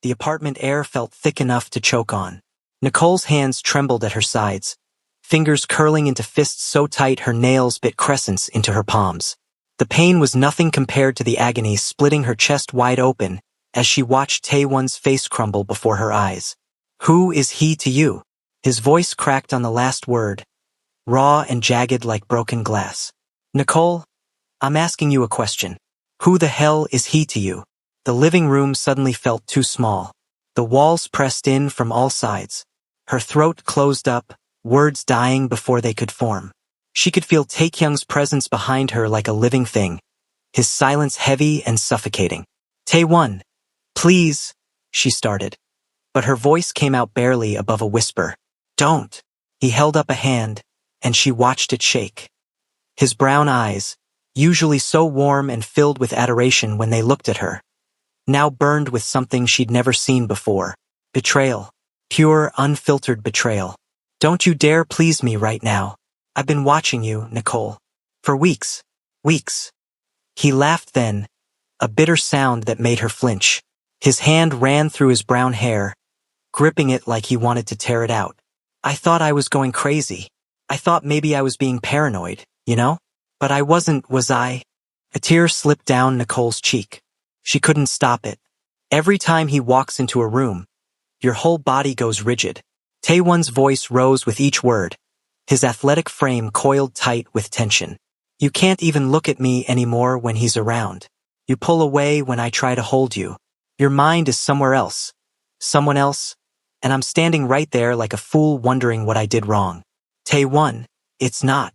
The apartment air felt thick enough to choke on. Nicole's hands trembled at her sides, fingers curling into fists so tight her nails bit crescents into her palms. The pain was nothing compared to the agony splitting her chest wide open as she watched Taewon's face crumble before her eyes. Who is he to you? His voice cracked on the last word, raw and jagged like broken glass. Nicole, I'm asking you a question. Who the hell is he to you? The living room suddenly felt too small. The walls pressed in from all sides. Her throat closed up, words dying before they could form. She could feel Taekyung's presence behind her like a living thing, his silence heavy and suffocating. Taewon, please, she started. But her voice came out barely above a whisper. Don't. He held up a hand, and she watched it shake. His brown eyes, usually so warm and filled with adoration when they looked at her, now burned with something she'd never seen before. Betrayal. Pure, unfiltered betrayal. Don't you dare please me right now. I've been watching you, Nicole. For weeks. Weeks. He laughed then, a bitter sound that made her flinch. His hand ran through his brown hair, gripping it like he wanted to tear it out. I thought I was going crazy. I thought maybe I was being paranoid, you know? But I wasn't, was I? A tear slipped down Nicole's cheek. She couldn't stop it. Every time he walks into a room, your whole body goes rigid. Taewon's voice rose with each word, his athletic frame coiled tight with tension. You can't even look at me anymore when he's around. You pull away when I try to hold you. Your mind is somewhere else. Someone else. And I'm standing right there like a fool wondering what I did wrong. Taewon, it's not.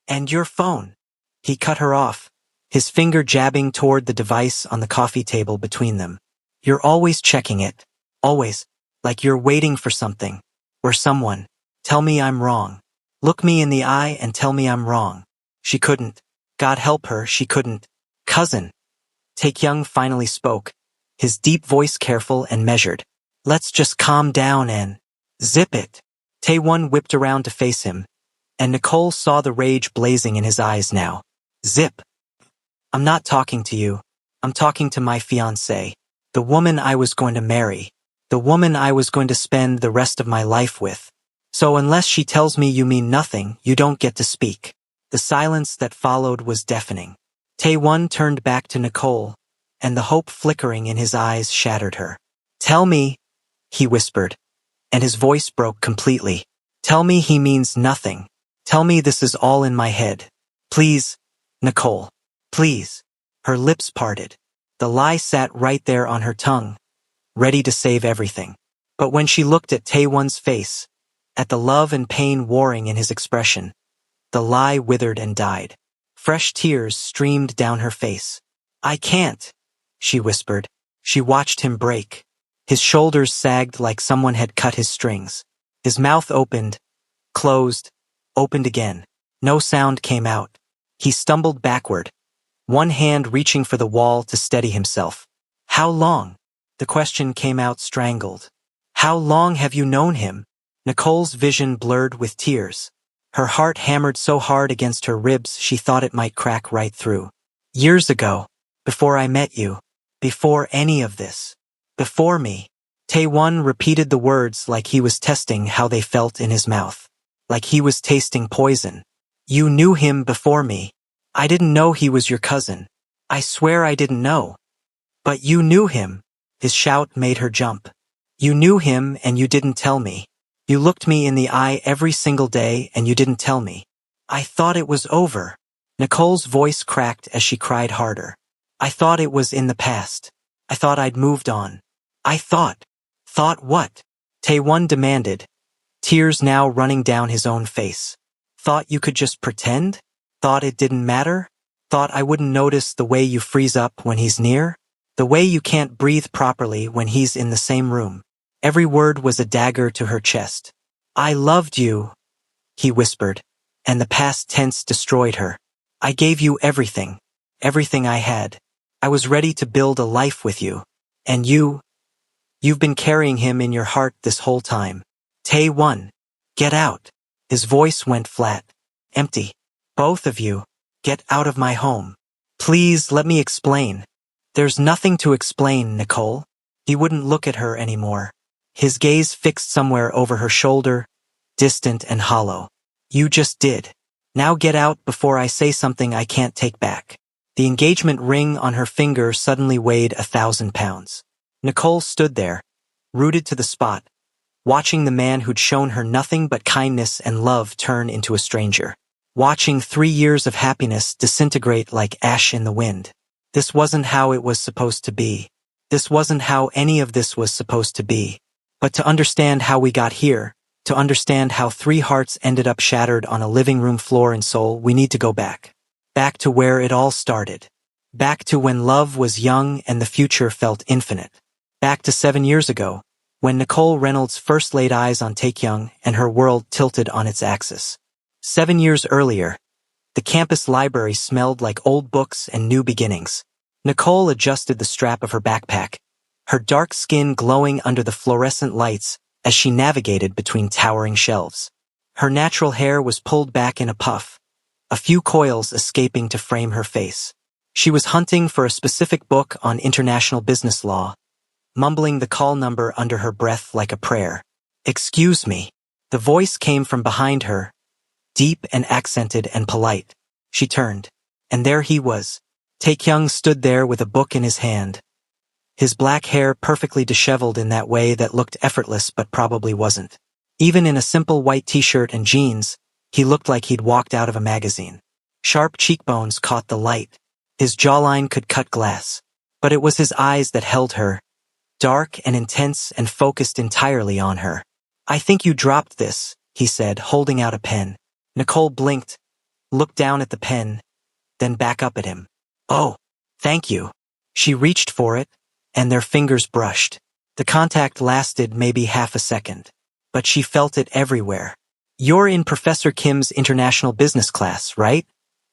And your phone. He cut her off, his finger jabbing toward the device on the coffee table between them. You're always checking it. Always. Like you're waiting for something. Or someone. Tell me I'm wrong. Look me in the eye and tell me I'm wrong. She couldn't. God help her, she couldn't. Cousin. Taekyung finally spoke, his deep voice careful and measured. Let's just calm down and zip it. Taewon whipped around to face him, and Nicole saw the rage blazing in his eyes now. Zip. I'm not talking to you. I'm talking to my fiancée. The woman I was going to marry. The woman I was going to spend the rest of my life with. So unless she tells me you mean nothing, you don't get to speak. The silence that followed was deafening. Taewon turned back to Nicole, and the hope flickering in his eyes shattered her. Tell me, he whispered, and his voice broke completely. Tell me he means nothing. Tell me this is all in my head. Please, Nicole. Please. Her lips parted. The lie sat right there on her tongue, ready to save everything. But when she looked at Taewon's face, at the love and pain warring in his expression, the lie withered and died. Fresh tears streamed down her face. I can't, she whispered. She watched him break. His shoulders sagged like someone had cut his strings. His mouth opened, closed, opened again. No sound came out. He stumbled backward, one hand reaching for the wall to steady himself. How long? The question came out strangled. How long have you known him? Nicole's vision blurred with tears. Her heart hammered so hard against her ribs she thought it might crack right through. Years ago, before I met you, before any of this, before me. Taewon repeated the words like he was testing how they felt in his mouth, like he was tasting poison. You knew him before me. I didn't know he was your cousin. I swear I didn't know. But you knew him. His shout made her jump. You knew him and you didn't tell me. You looked me in the eye every single day and you didn't tell me. I thought it was over. Nicole's voice cracked as she cried harder. I thought it was in the past. I thought I'd moved on. I thought. Thought what? Taewon demanded, tears now running down his own face. Thought you could just pretend? Thought it didn't matter? Thought I wouldn't notice the way you freeze up when he's near? The way you can't breathe properly when he's in the same room? Every word was a dagger to her chest. I loved you, he whispered, and the past tense destroyed her. I gave you everything, everything I had. I was ready to build a life with you. And you've been carrying him in your heart this whole time. Taewon, get out. His voice went flat, empty. Both of you, get out of my home. Please let me explain. There's nothing to explain, Nicole. He wouldn't look at her anymore. His gaze fixed somewhere over her shoulder, distant and hollow. You just did. Now get out before I say something I can't take back. The engagement ring on her finger suddenly weighed 1,000 pounds. Nicole stood there, rooted to the spot, watching the man who'd shown her nothing but kindness and love turn into a stranger. Watching 3 years of happiness disintegrate like ash in the wind. This wasn't how it was supposed to be. This wasn't how any of this was supposed to be. But to understand how we got here, to understand how 3 hearts ended up shattered on a living room floor in Seoul, we need to go back. Back to where it all started. Back to when love was young and the future felt infinite. Back to 7 years ago, when Nicole Reynolds first laid eyes on Taekyung and her world tilted on its axis. 7 years earlier, the campus library smelled like old books and new beginnings. Nicole adjusted the strap of her backpack, her dark skin glowing under the fluorescent lights as she navigated between towering shelves. Her natural hair was pulled back in a puff, a few coils escaping to frame her face. She was hunting for a specific book on international business law, mumbling the call number under her breath like a prayer. Excuse me. The voice came from behind her, deep and accented and polite. She turned, and there he was. Taekyung stood there with a book in his hand, his black hair perfectly disheveled in that way that looked effortless but probably wasn't. Even in a simple white t-shirt and jeans, he looked like he'd walked out of a magazine. Sharp cheekbones caught the light. His jawline could cut glass. But it was his eyes that held her, dark and intense and focused entirely on her. I think you dropped this, he said, holding out a pen. Nicole blinked, looked down at the pen, then back up at him. Oh, thank you. She reached for it, and their fingers brushed. The contact lasted maybe half a second, but she felt it everywhere. You're in Professor Kim's international business class, right?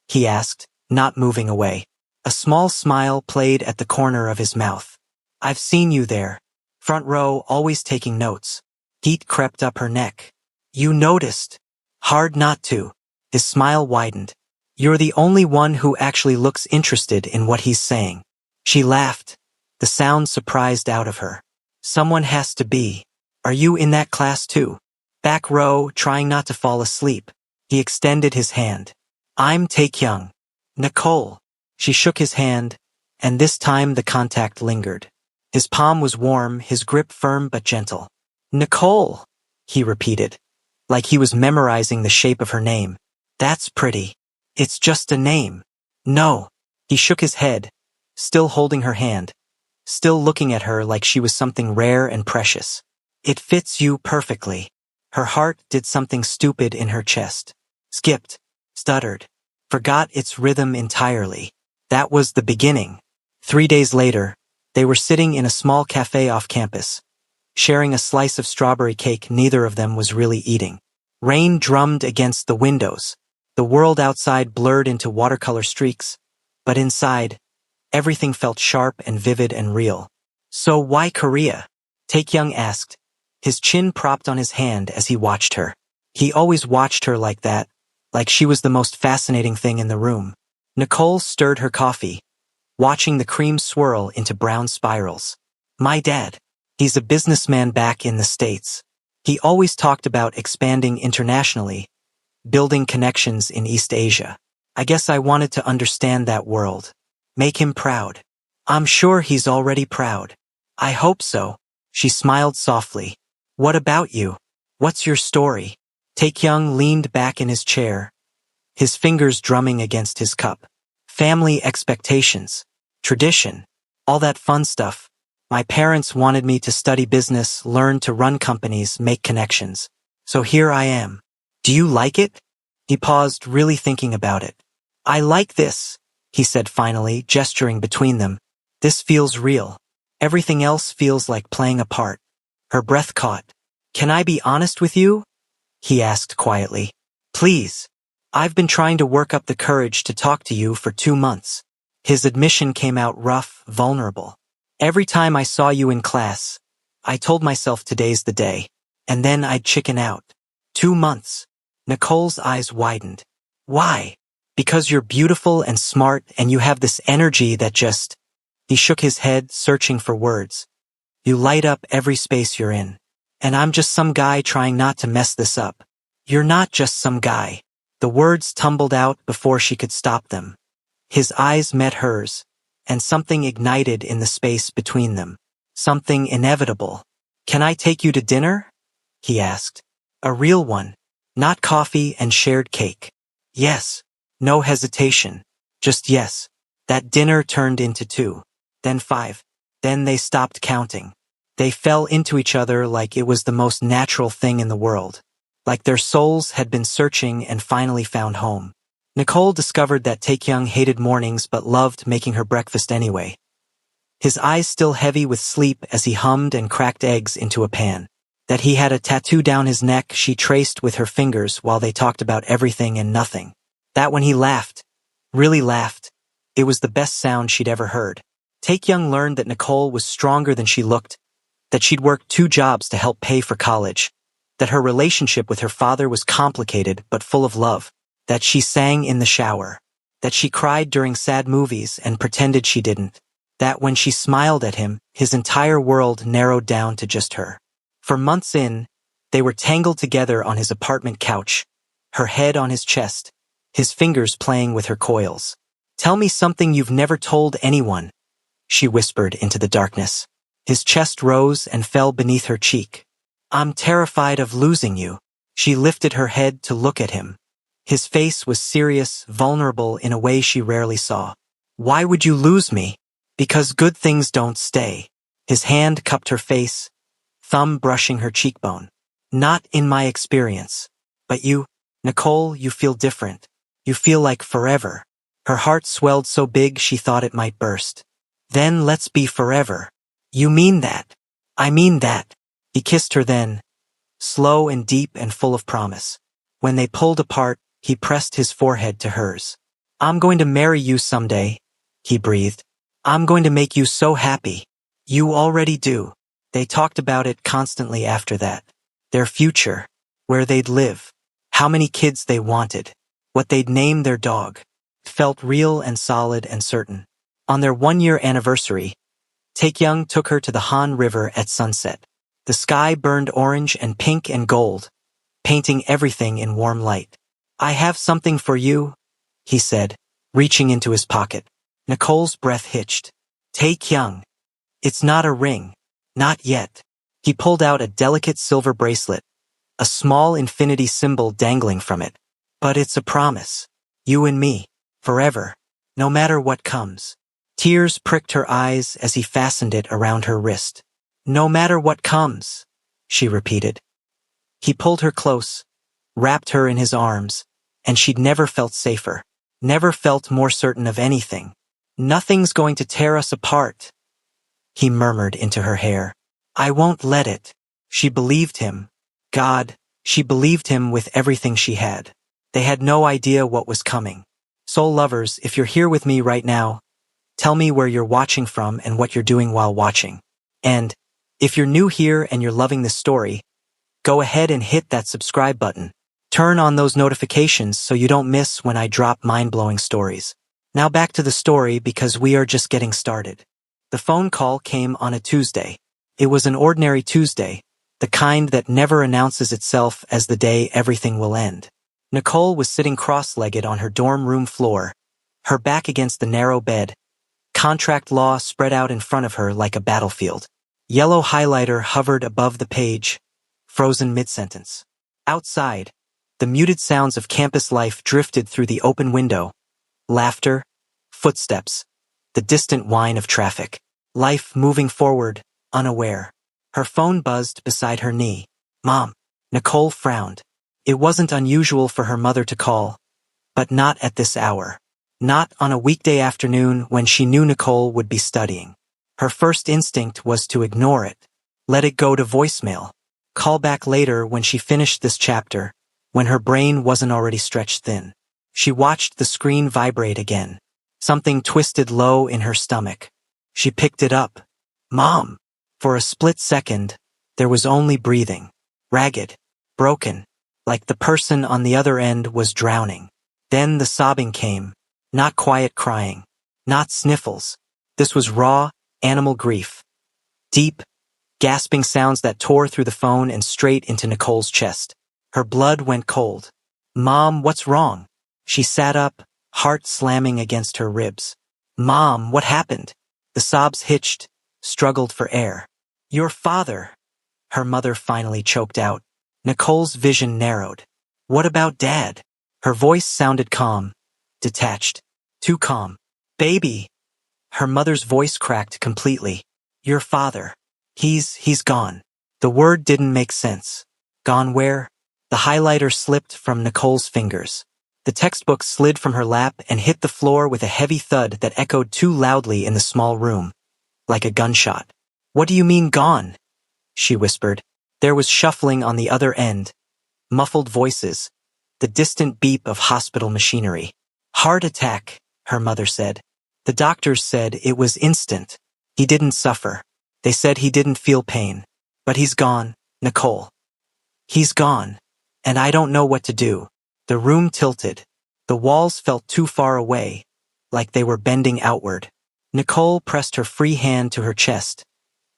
He asked, not moving away. A small smile played at the corner of his mouth. I've seen you there. Front row, always taking notes. Heat crept up her neck. You noticed. Hard not to. His smile widened. You're the only one who actually looks interested in what he's saying. She laughed, the sound surprised out of her. Someone has to be. Are you in that class too? Back row, trying not to fall asleep. He extended his hand. I'm Taekyung. Nicole. She shook his hand, and this time the contact lingered. His palm was warm, his grip firm but gentle. Nicole, he repeated, like he was memorizing the shape of her name. That's pretty. It's just a name. No. He shook his head, still holding her hand, still looking at her like she was something rare and precious. It fits you perfectly. Her heart did something stupid in her chest. Skipped, stuttered, forgot its rhythm entirely. That was the beginning. 3 days later, they were sitting in a small cafe off campus, sharing a slice of strawberry cake neither of them was really eating. Rain drummed against the windows. The world outside blurred into watercolor streaks, but inside, everything felt sharp and vivid and real. So why Korea? Taekyung asked, his chin propped on his hand as he watched her. He always watched her like that, like she was the most fascinating thing in the room. Nicole stirred her coffee, watching the cream swirl into brown spirals. My dad. He's a businessman back in the States. He always talked about expanding internationally, building connections in East Asia. I guess I wanted to understand that world. Make him proud. I'm sure he's already proud. I hope so. She smiled softly. What about you? What's your story? Taekyung leaned back in his chair, his fingers drumming against his cup. Family expectations, tradition, all that fun stuff. My parents wanted me to study business, learn to run companies, make connections. So here I am. Do you like it? He paused, really thinking about it. I like this, he said finally, gesturing between them. This feels real. Everything else feels like playing a part. Her breath caught. Can I be honest with you? He asked quietly. Please. I've been trying to work up the courage to talk to you for 2 months. His admission came out rough, vulnerable. Every time I saw you in class, I told myself today's the day, and then I'd chicken out. 2 months. Nicole's eyes widened. Why? Because you're beautiful and smart and you have this energy that just... He shook his head, searching for words. You light up every space you're in. And I'm just some guy trying not to mess this up. You're not just some guy. The words tumbled out before she could stop them. His eyes met hers, and something ignited in the space between them. Something inevitable. Can I take you to dinner? He asked. A real one. Not coffee and shared cake. Yes. No hesitation. Just yes. That dinner turned into 2. Then 5. Then they stopped counting. They fell into each other like it was the most natural thing in the world. Like their souls had been searching and finally found home. Nicole discovered that Taekyung hated mornings but loved making her breakfast anyway. His eyes still heavy with sleep as he hummed and cracked eggs into a pan. That he had a tattoo down his neck she traced with her fingers while they talked about everything and nothing. That when he laughed, really laughed, it was the best sound she'd ever heard. Taekyung learned that Nicole was stronger than she looked, that she'd worked 2 jobs to help pay for college, that her relationship with her father was complicated but full of love, that she sang in the shower, that she cried during sad movies and pretended she didn't, that when she smiled at him, his entire world narrowed down to just her. For months in, they were tangled together on his apartment couch, her head on his chest, his fingers playing with her coils. Tell me something you've never told anyone, she whispered into the darkness. His chest rose and fell beneath her cheek. I'm terrified of losing you. She lifted her head to look at him. His face was serious, vulnerable in a way she rarely saw. Why would you lose me? Because good things don't stay. His hand cupped her face, thumb brushing her cheekbone. Not in my experience. But you, Nicole, you feel different. You feel like forever. Her heart swelled so big she thought it might burst. Then let's be forever. You mean that? I mean that. He kissed her then, slow and deep and full of promise. When they pulled apart, he pressed his forehead to hers. I'm going to marry you someday, he breathed. I'm going to make you so happy. You already do. They talked about it constantly after that. Their future, where they'd live, how many kids they wanted, what they'd name their dog. It felt real and solid and certain. On their 1-year anniversary, Taekyung took her to the Han River at sunset. The sky burned orange and pink and gold, painting everything in warm light. I have something for you, he said, reaching into his pocket. Nicole's breath hitched. Taekyung. It's not a ring. Not yet. He pulled out a delicate silver bracelet, a small infinity symbol dangling from it. But it's a promise. You and me. Forever. No matter what comes. Tears pricked her eyes as he fastened it around her wrist. No matter what comes, she repeated. He pulled her close, wrapped her in his arms, and she'd never felt safer, never felt more certain of anything. Nothing's going to tear us apart, he murmured into her hair. I won't let it. She believed him. God, she believed him with everything she had. They had no idea what was coming. Soul lovers, if you're here with me right now, tell me where you're watching from and what you're doing while watching. And if you're new here and you're loving this story, go ahead and hit that subscribe button. Turn on those notifications so you don't miss when I drop mind-blowing stories. Now back to the story because we are just getting started. The phone call came on a Tuesday. It was an ordinary Tuesday, the kind that never announces itself as the day everything will end. Nicole was sitting cross-legged on her dorm room floor, her back against the narrow bed, contract law spread out in front of her like a battlefield. Yellow highlighter hovered above the page, frozen mid-sentence. Outside, the muted sounds of campus life drifted through the open window. Laughter, footsteps, the distant whine of traffic. Life moving forward, unaware. Her phone buzzed beside her knee. Mom. Nicole frowned. It wasn't unusual for her mother to call, but not at this hour. Not on a weekday afternoon when she knew Nicole would be studying. Her first instinct was to ignore it. Let it go to voicemail. Call back later when she finished this chapter, when her brain wasn't already stretched thin. She watched the screen vibrate again. Something twisted low in her stomach. She picked it up. Mom! For a split second, there was only breathing. Ragged. Broken. Like the person on the other end was drowning. Then the sobbing came. Not quiet crying. Not sniffles. This was raw, animal grief. Deep, gasping sounds that tore through the phone and straight into Nicole's chest. Her blood went cold. "Mom, what's wrong?" She sat up, heart slamming against her ribs. "Mom, what happened?" The sobs hitched, struggled for air. "Your father," her mother finally choked out. Nicole's vision narrowed. "What about Dad?" Her voice sounded calm, detached. Too calm. "Baby." Her mother's voice cracked completely. "Your father. He's gone." The word didn't make sense. Gone where? The highlighter slipped from Nicole's fingers. The textbook slid from her lap and hit the floor with a heavy thud that echoed too loudly in the small room, like a gunshot. "What do you mean gone?" she whispered. There was shuffling on the other end, muffled voices, the distant beep of hospital machinery. "Heart attack," her mother said. "The doctors said it was instant. He didn't suffer. They said he didn't feel pain. But he's gone, Nicole. He's gone. And I don't know what to do." The room tilted. The walls felt too far away, like they were bending outward. Nicole pressed her free hand to her chest,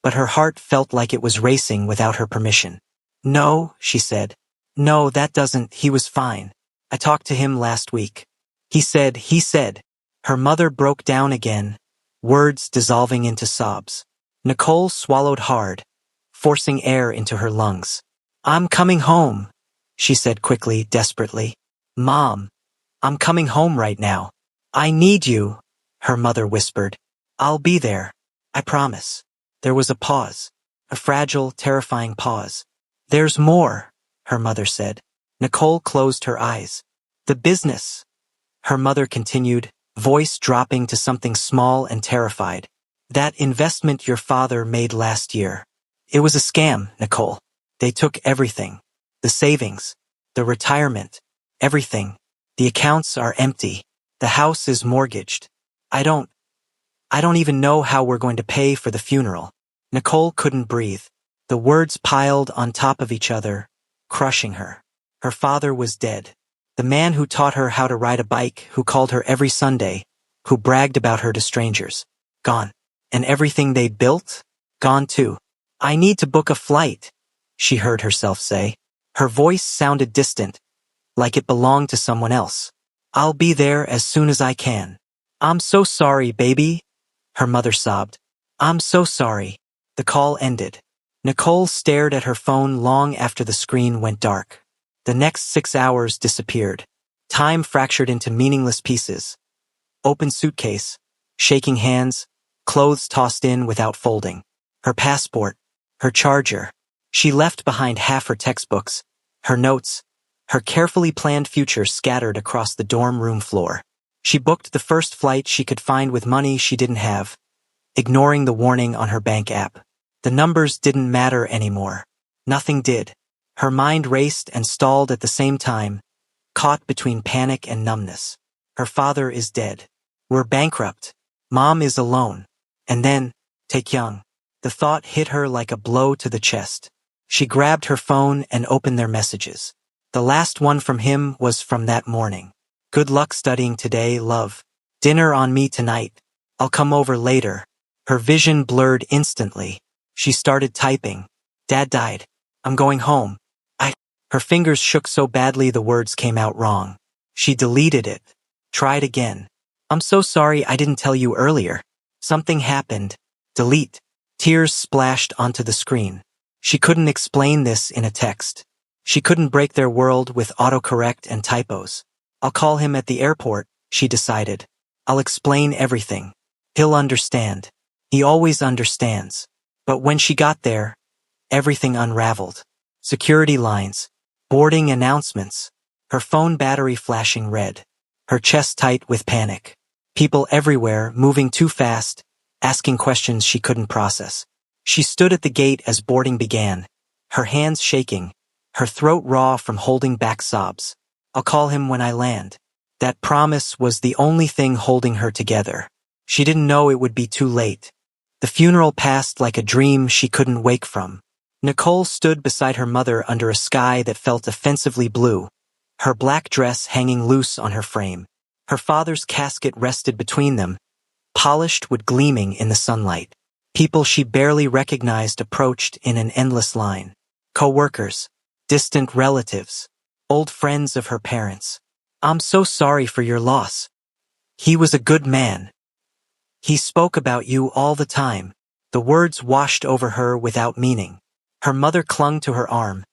but her heart felt like it was racing without her permission. "No," she said. "No, that doesn't. He was fine. I talked to him last week. He said. Her mother broke down again, words dissolving into sobs. Nicole swallowed hard, forcing air into her lungs. "I'm coming home," she said quickly, desperately. "Mom, I'm coming home right now. I need you," her mother whispered. "I'll be there. I promise." There was a pause, a fragile, terrifying pause. "There's more," her mother said. Nicole closed her eyes. "The business," her mother continued, voice dropping to something small and terrified. "That investment your father made last year. It was a scam, Nicole. They took everything. The savings, the retirement, everything. The accounts are empty. The house is mortgaged. I don't even know how we're going to pay for the funeral." Nicole couldn't breathe. The words piled on top of each other, crushing her. Her father was dead. The man who taught her how to ride a bike, who called her every Sunday, who bragged about her to strangers. Gone. And everything they built? Gone too. "I need to book a flight," she heard herself say. Her voice sounded distant, like it belonged to someone else. "I'll be there as soon as I can." "I'm so sorry, baby," her mother sobbed. "I'm so sorry." The call ended. Nicole stared at her phone long after the screen went dark. The next 6 hours disappeared. Time fractured into meaningless pieces. Open suitcase, shaking hands, clothes tossed in without folding. Her passport, her charger. She left behind half her textbooks, her notes, her carefully planned future scattered across the dorm room floor. She booked the first flight she could find with money she didn't have, ignoring the warning on her bank app. The numbers didn't matter anymore. Nothing did. Her mind raced and stalled at the same time, caught between panic and numbness. Her father is dead. We're bankrupt. Mom is alone. And then, Taekyung. The thought hit her like a blow to the chest. She grabbed her phone and opened their messages. The last one from him was from that morning. "Good luck studying today, love. Dinner on me tonight. I'll come over later." Her vision blurred instantly. She started typing. "Dad died. I'm going home. Her fingers shook so badly the words came out wrong. She deleted it. Tried again. "I'm so sorry I didn't tell you earlier. Something happened." Delete. Tears splashed onto the screen. She couldn't explain this in a text. She couldn't break their world with autocorrect and typos. "I'll call him at the airport," she decided. "I'll explain everything. He'll understand. He always understands." But when she got there, everything unraveled. Security lines, boarding announcements, her phone battery flashing red, her chest tight with panic. People everywhere moving too fast, asking questions she couldn't process. She stood at the gate as boarding began, her hands shaking, her throat raw from holding back sobs. "I'll call him when I land." That promise was the only thing holding her together. She didn't know it would be too late. The funeral passed like a dream she couldn't wake from. Nicole stood beside her mother under a sky that felt offensively blue, her black dress hanging loose on her frame. Her father's casket rested between them, polished wood gleaming in the sunlight. People she barely recognized approached in an endless line. Co-workers, distant relatives, old friends of her parents. I'm so sorry for your loss. He was a good man. He spoke about you all the time. The words washed over her without meaning. Her mother clung to her arm,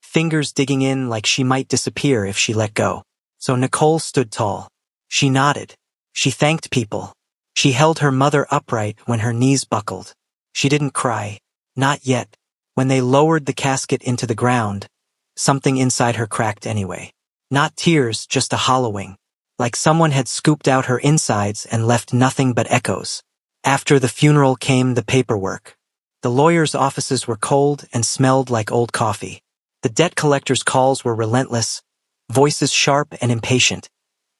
fingers digging in like she might disappear if she let go. So Nicole stood tall. She nodded. She thanked people. She held her mother upright when her knees buckled. She didn't cry. Not yet. When they lowered the casket into the ground, something inside her cracked anyway. Not tears, just a hollowing. Like someone had scooped out her insides and left nothing but echoes. After the funeral came the paperwork. The lawyers' offices were cold and smelled like old coffee. The debt collector's calls were relentless, voices sharp and impatient,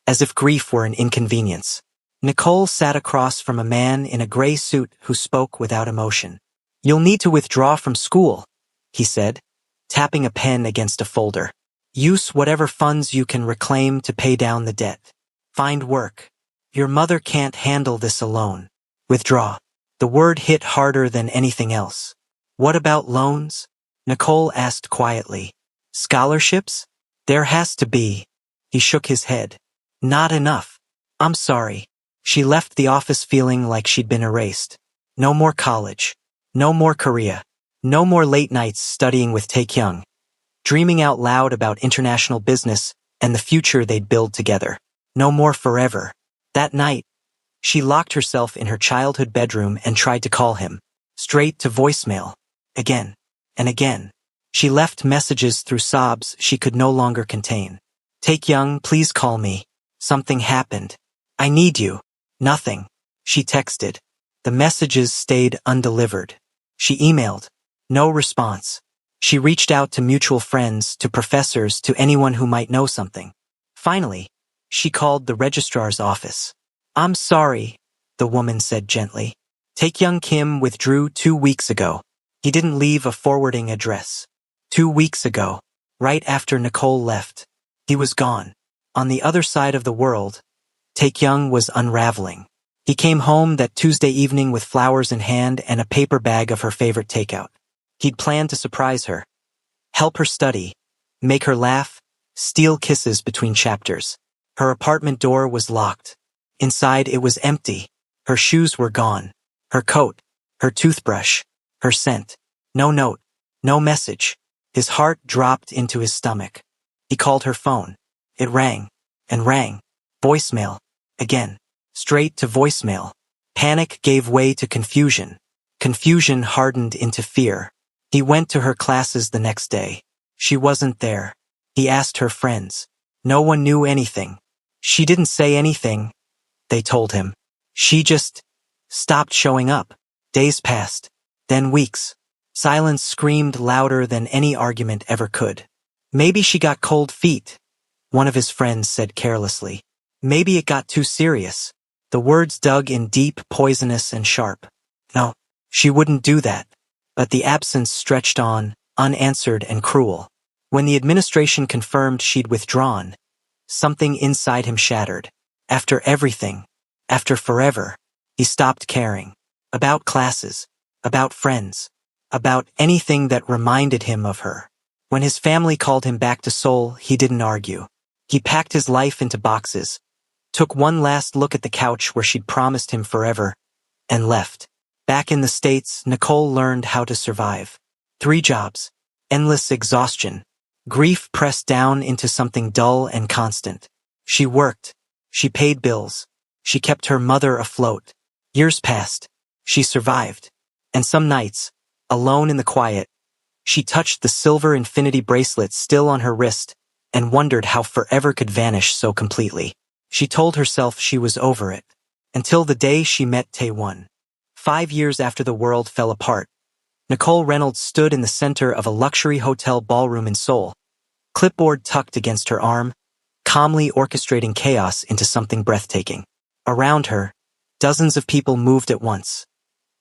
as if grief were an inconvenience. Nicole sat across from a man in a gray suit who spoke without emotion. You'll need to withdraw from school, he said, tapping a pen against a folder. Use whatever funds you can reclaim to pay down the debt. Find work. Your mother can't handle this alone. Withdraw. The word hit harder than anything else. What about loans? Nicole asked quietly. Scholarships? There has to be. He shook his head. Not enough. I'm sorry. She left the office feeling like she'd been erased. No more college. No more Korea. No more late nights studying with Taekyung, dreaming out loud about international business and the future they'd build together. No more forever. That night, she locked herself in her childhood bedroom and tried to call him. Straight to voicemail. Again and again. She left messages through sobs she could no longer contain. Taekyung, please call me. Something happened. I need you. Nothing. She texted. The messages stayed undelivered. She emailed. No response. She reached out to mutual friends, to professors, to anyone who might know something. Finally, she called the registrar's office. I'm sorry, the woman said gently. Taekyung Kim withdrew 2 weeks ago. He didn't leave a forwarding address. 2 weeks ago, right after Nicole left. He was gone. On the other side of the world, Taekyung was unraveling. He came home that Tuesday evening with flowers in hand and a paper bag of her favorite takeout. He'd planned to surprise her, help her study, make her laugh, steal kisses between chapters. Her apartment door was locked. Inside it was empty. Her shoes were gone. Her coat, her toothbrush, her scent. No note, no message. His heart dropped into his stomach. He called her phone. It rang and rang. Voicemail. Again. Straight to voicemail. Panic gave way to confusion. Confusion hardened into fear. He went to her classes the next day. She wasn't there. He asked her friends. No one knew anything. She didn't say anything, they told him. She just stopped showing up. Days passed. Then weeks. Silence screamed louder than any argument ever could. Maybe she got cold feet, one of his friends said carelessly. Maybe it got too serious. The words dug in deep, poisonous and sharp. No, she wouldn't do that. But the absence stretched on, unanswered and cruel. When the administration confirmed she'd withdrawn, something inside him shattered. After everything, after forever, he stopped caring. About classes, about friends, about anything that reminded him of her. When his family called him back to Seoul, he didn't argue. He packed his life into boxes, took one last look at the couch where she'd promised him forever, and left. Back in the States, Nicole learned how to survive. 3 jobs, endless exhaustion, grief pressed down into something dull and constant. She worked, she paid bills, she kept her mother afloat. Years passed, she survived, and some nights, alone in the quiet, she touched the silver infinity bracelet still on her wrist and wondered how forever could vanish so completely. She told herself she was over it, until the day she met Taewon. 5 years after the world fell apart, Nicole Reynolds stood in the center of a luxury hotel ballroom in Seoul, clipboard tucked against her arm, calmly orchestrating chaos into something breathtaking. Around her, dozens of people moved at once.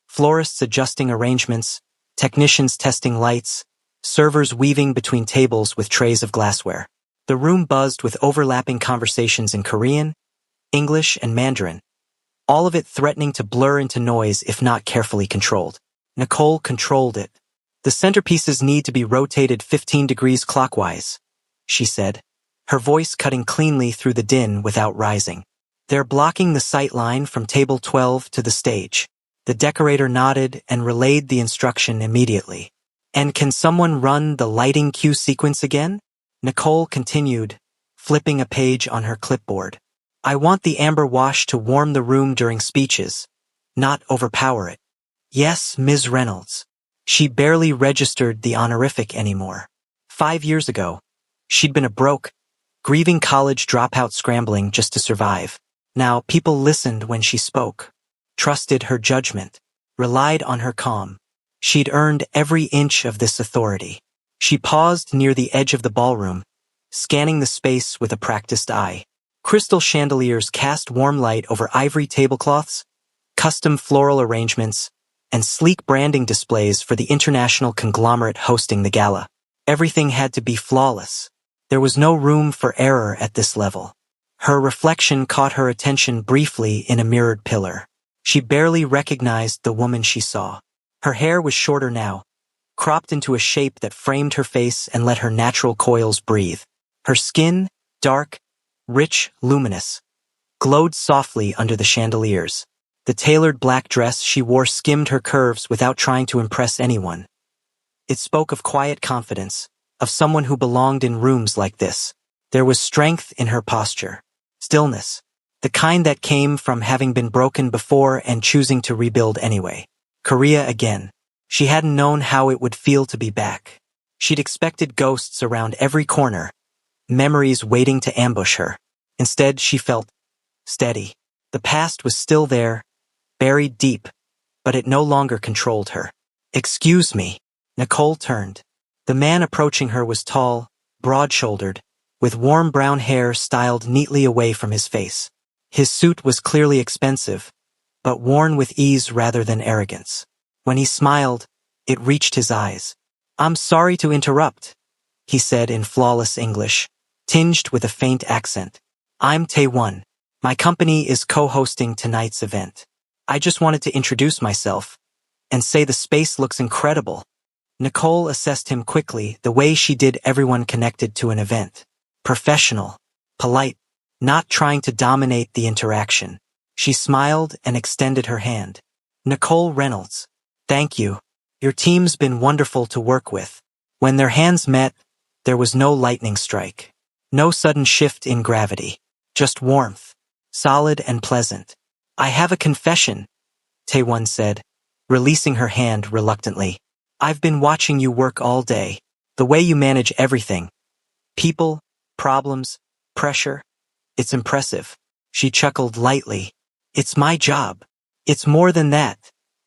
Florists adjusting arrangements, technicians testing lights, servers weaving between tables with trays of glassware. The room buzzed with overlapping conversations in Korean, English, and Mandarin, all of it threatening to blur into noise if not carefully controlled. Nicole controlled it. The centerpieces need to be rotated 15 degrees clockwise, she said, her voice cutting cleanly through the din without rising. They're blocking the sight line from table 12 to the stage. The decorator nodded and relayed the instruction immediately. And can someone run the lighting cue sequence again? Nicole continued, flipping a page on her clipboard. I want the amber wash to warm the room during speeches, not overpower it. Yes, Ms. Reynolds. She barely registered the honorific anymore. 5 years ago, she'd been a broke, grieving college dropout scrambling just to survive. Now people listened when she spoke, trusted her judgment, relied on her calm. She'd earned every inch of this authority. She paused near the edge of the ballroom, scanning the space with a practiced eye. Crystal chandeliers cast warm light over ivory tablecloths, custom floral arrangements, and sleek branding displays for the international conglomerate hosting the gala. Everything had to be flawless. There was no room for error at this level. Her reflection caught her attention briefly in a mirrored pillar. She barely recognized the woman she saw. Her hair was shorter now, cropped into a shape that framed her face and let her natural coils breathe. Her skin, dark, rich, luminous, glowed softly under the chandeliers. The tailored black dress she wore skimmed her curves without trying to impress anyone. It spoke of quiet confidence, of someone who belonged in rooms like this. There was strength in her posture, stillness, the kind that came from having been broken before and choosing to rebuild anyway. Korea again. She hadn't known how it would feel to be back. She'd expected ghosts around every corner, memories waiting to ambush her. Instead, she felt steady. The past was still there, buried deep, but it no longer controlled her. Excuse me. Nicole turned. The man approaching her was tall, broad-shouldered, with warm brown hair styled neatly away from his face. His suit was clearly expensive, but worn with ease rather than arrogance. When he smiled, it reached his eyes. I'm sorry to interrupt, he said in flawless English, tinged with a faint accent. I'm Taewon. My company is co-hosting tonight's event. I just wanted to introduce myself and say the space looks incredible. Nicole assessed him quickly, the way she did everyone connected to an event. Professional, polite, not trying to dominate the interaction. She smiled and extended her hand. Nicole Reynolds. Thank you. Your team's been wonderful to work with. When their hands met, there was no lightning strike. No sudden shift in gravity. Just warmth. Solid and pleasant. I have a confession, Taewon said, releasing her hand reluctantly. I've been watching you work all day. The way you manage everything. People, problems, pressure. It's impressive. She chuckled lightly. It's my job. It's more than that,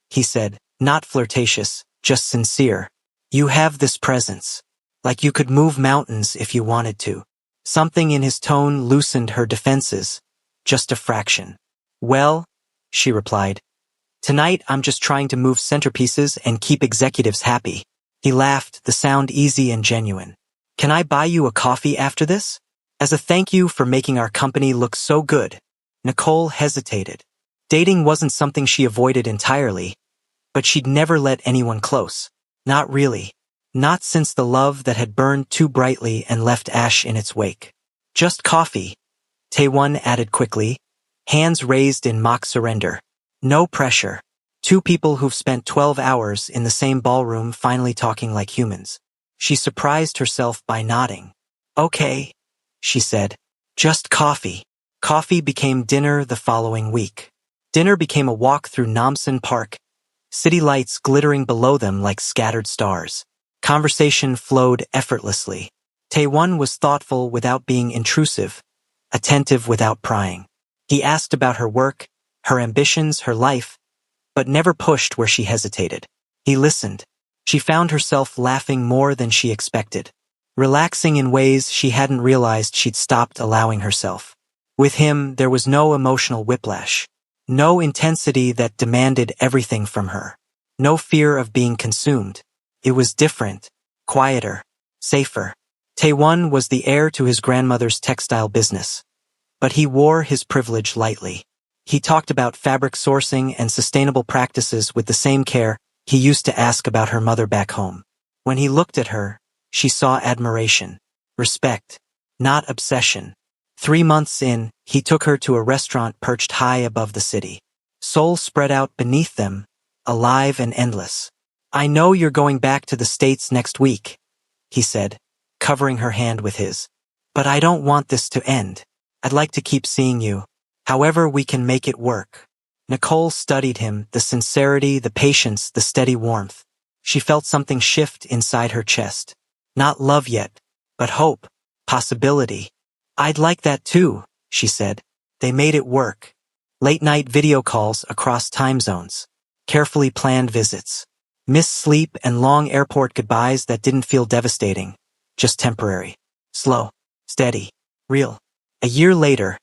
he said, not flirtatious, just sincere. You have this presence. Like you could move mountains if you wanted to. Something in his tone loosened her defenses. Just a fraction. Well, she replied. Tonight I'm just trying to move centerpieces and keep executives happy. He laughed, the sound easy and genuine. Can I buy you a coffee after this? As a thank you for making our company look so good. Nicole hesitated. Dating wasn't something she avoided entirely, but she'd never let anyone close. Not really. Not since the love that had burned too brightly and left ash in its wake. Just coffee, Taewon added quickly, hands raised in mock surrender. No pressure. Two people who've spent 12 hours in the same ballroom finally talking like humans. She surprised herself by nodding. Okay, she said. Just coffee. Coffee became dinner the following week. Dinner became a walk through Namsan Park, city lights glittering below them like scattered stars. Conversation flowed effortlessly. Taewon was thoughtful without being intrusive, attentive without prying. He asked about her work, her ambitions, her life, but never pushed where she hesitated. He listened. She found herself laughing more than she expected, relaxing in ways she hadn't realized she'd stopped allowing herself. With him, there was no emotional whiplash, no intensity that demanded everything from her, no fear of being consumed. It was different, quieter, safer. Taewon was the heir to his grandmother's textile business, but he wore his privilege lightly. He talked about fabric sourcing and sustainable practices with the same care he used to ask about her mother back home. When he looked at her, she saw admiration, respect, not obsession. 3 months in, he took her to a restaurant perched high above the city. Seoul spread out beneath them, alive and endless. "I know you're going back to the States next week," he said, covering her hand with his. "But I don't want this to end. I'd like to keep seeing you. However we can make it work." Nicole studied him, the sincerity, the patience, the steady warmth. She felt something shift inside her chest. Not love yet, but hope, possibility. "I'd like that too," she said. They made it work. Late-night video calls across time zones. Carefully planned visits. Missed sleep and long airport goodbyes that didn't feel devastating. Just temporary. Slow. Steady. Real. A year later,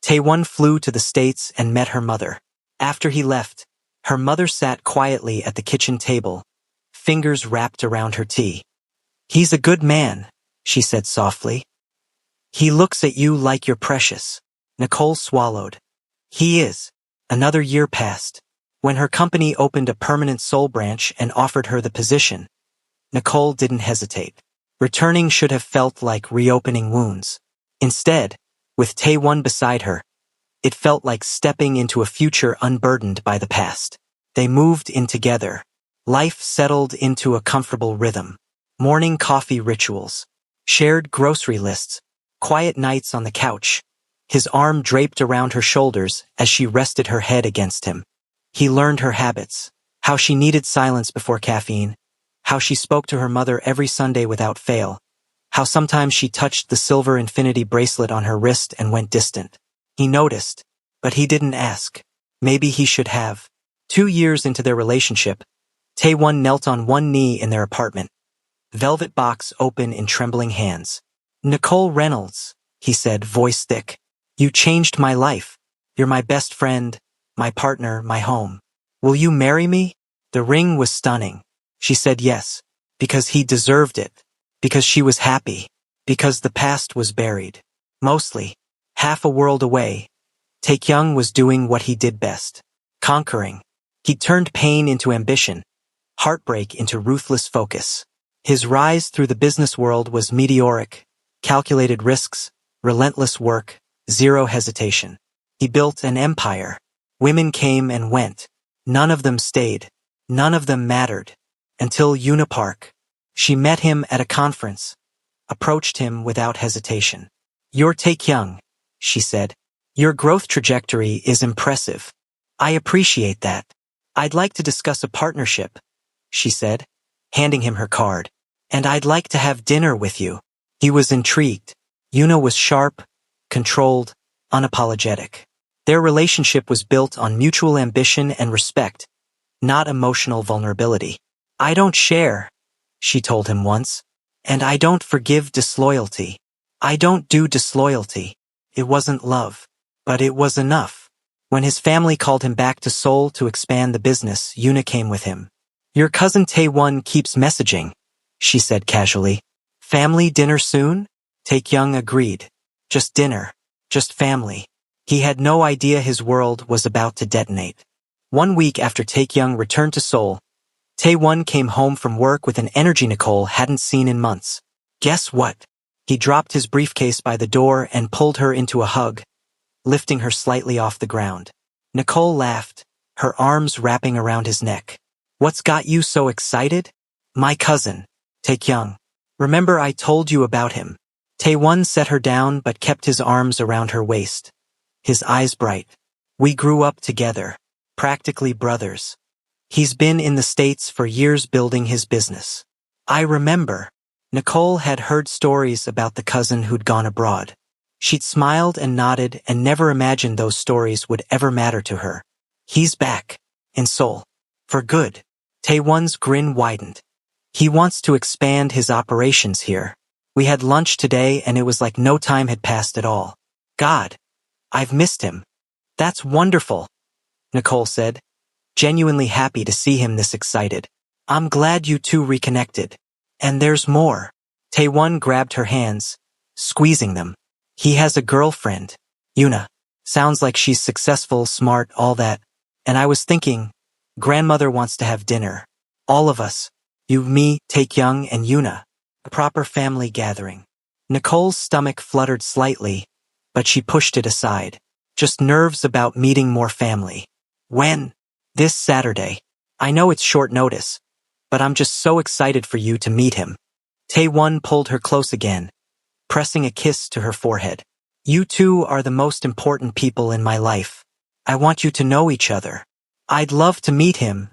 Taewon flew to the States and met her mother. After he left, her mother sat quietly at the kitchen table, fingers wrapped around her tea. "He's a good man," she said softly. "He looks at you like you're precious." Nicole swallowed. "He is." Another year passed. When her company opened a permanent Seoul branch and offered her the position, Nicole didn't hesitate. Returning should have felt like reopening wounds. Instead, with Taewon beside her, it felt like stepping into a future unburdened by the past. They moved in together. Life settled into a comfortable rhythm. Morning coffee rituals. Shared grocery lists. Quiet nights on the couch. His arm draped around her shoulders as she rested her head against him. He learned her habits. How she needed silence before caffeine. How she spoke to her mother every Sunday without fail. How sometimes she touched the silver infinity bracelet on her wrist and went distant. He noticed, but he didn't ask. Maybe he should have. 2 years into their relationship, Taewon knelt on one knee in their apartment. Velvet box open in trembling hands. "Nicole Reynolds," he said, voice thick. "You changed my life. You're my best friend, my partner, my home. Will you marry me?" The ring was stunning. She said yes, because he deserved it, because she was happy, because the past was buried. Mostly, half a world away, Taekyung was doing what he did best. Conquering. He turned pain into ambition, heartbreak into ruthless focus. His rise through the business world was meteoric, calculated risks, relentless work, zero hesitation. He built an empire. Women came and went. None of them stayed. None of them mattered. Until Yuna Park. She met him at a conference, approached him without hesitation. "You're Taekyung," she said. "Your growth trajectory is impressive. I appreciate that. I'd like to discuss a partnership," she said, handing him her card. "And I'd like to have dinner with you." He was intrigued. Yuna was sharp, controlled, unapologetic. Their relationship was built on mutual ambition and respect, not emotional vulnerability. "I don't share," she told him once, "and I don't forgive disloyalty. I don't do disloyalty." It wasn't love, but it was enough. When his family called him back to Seoul to expand the business, Yuna came with him. "Your cousin Taewon keeps messaging," she said casually. "Family dinner soon?" Taekyung agreed. Just dinner. Just family. He had no idea his world was about to detonate. 1 week after Taekyung returned to Seoul, Taewon came home from work with an energy Nicole hadn't seen in months. "Guess what?" He dropped his briefcase by the door and pulled her into a hug, lifting her slightly off the ground. Nicole laughed, her arms wrapping around his neck. "What's got you so excited?" "My cousin, Taekyung. Remember I told you about him." Taewon set her down but kept his arms around her waist. His eyes bright. "We grew up together, practically brothers. He's been in the States for years building his business." "I remember." Nicole had heard stories about the cousin who'd gone abroad. She'd smiled and nodded and never imagined those stories would ever matter to her. "He's back. In Seoul. For good." Taewon's grin widened. "He wants to expand his operations here. We had lunch today and it was like no time had passed at all. God, I've missed him." "That's wonderful," Nicole said, genuinely happy to see him this excited. "I'm glad you two reconnected. And there's more." Taewon grabbed her hands, squeezing them. "He has a girlfriend, Yuna." Sounds like she's successful, smart, all that. And I was thinking, grandmother wants to have dinner. All of us. You, me, Taekyung, and Yuna. A proper family gathering. Nicole's stomach fluttered slightly, but she pushed it aside. Just nerves about meeting more family. When? This Saturday. I know it's short notice, but I'm just so excited for you to meet him. Taewon pulled her close again, pressing a kiss to her forehead. You two are the most important people in my life. I want you to know each other. I'd love to meet him,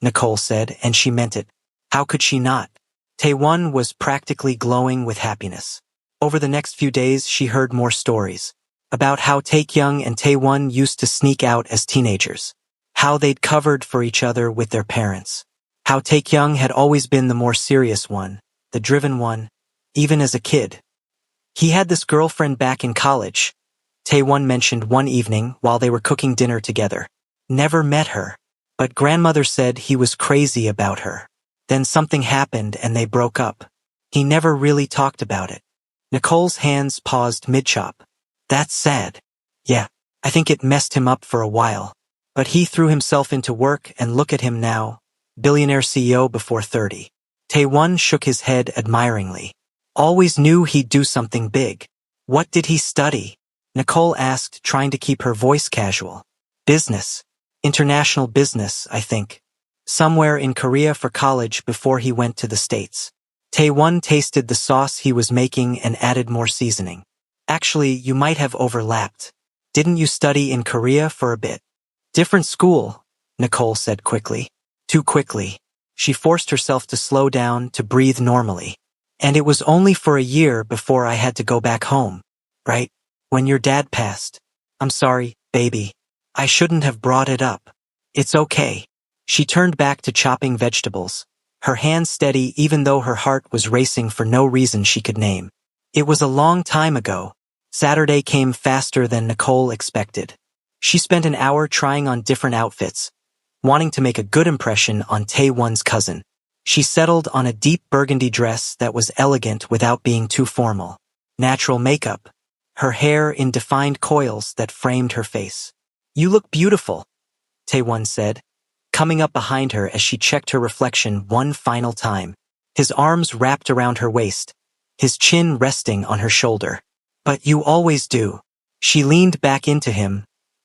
Nicole said, and she meant it. How could she not? Taewon was practically glowing with happiness. Over the next few days, she heard more stories about how Taekyung and Taewon used to sneak out as teenagers, how they'd covered for each other with their parents, how Taekyung had always been the more serious one, the driven one, even as a kid. He had this girlfriend back in college, Taewon mentioned one evening while they were cooking dinner together. Never met her, but grandmother said he was crazy about her. Then something happened and they broke up. He never really talked about it. Nicole's hands paused mid-chop. That's sad. Yeah, I think it messed him up for a while. But he threw himself into work and look at him now, billionaire CEO before 30. Taewon shook his head admiringly. Always knew he'd do something big. What did he study? Nicole asked, trying to keep her voice casual. Business. International business, I think. Somewhere in Korea for college before he went to the States. Taewon tasted the sauce he was making and added more seasoning. Actually, you might have overlapped. Didn't you study in Korea for a bit? Different school, Nicole said quickly. Too quickly. She forced herself to slow down, to breathe normally. And it was only for a year before I had to go back home. Right? When your dad passed. I'm sorry, baby. I shouldn't have brought it up. It's okay. She turned back to chopping vegetables, her hands steady even though her heart was racing for no reason she could name. It was a long time ago. Saturday came faster than Nicole expected. She spent an hour trying on different outfits, wanting to make a good impression on Taewon's cousin. She settled on a deep burgundy dress that was elegant without being too formal. Natural makeup, her hair in defined coils that framed her face. You look beautiful, Taewon said, coming up behind her as she checked her reflection one final time. His arms wrapped around her waist, his chin resting on her shoulder. But you always do. She leaned back into him,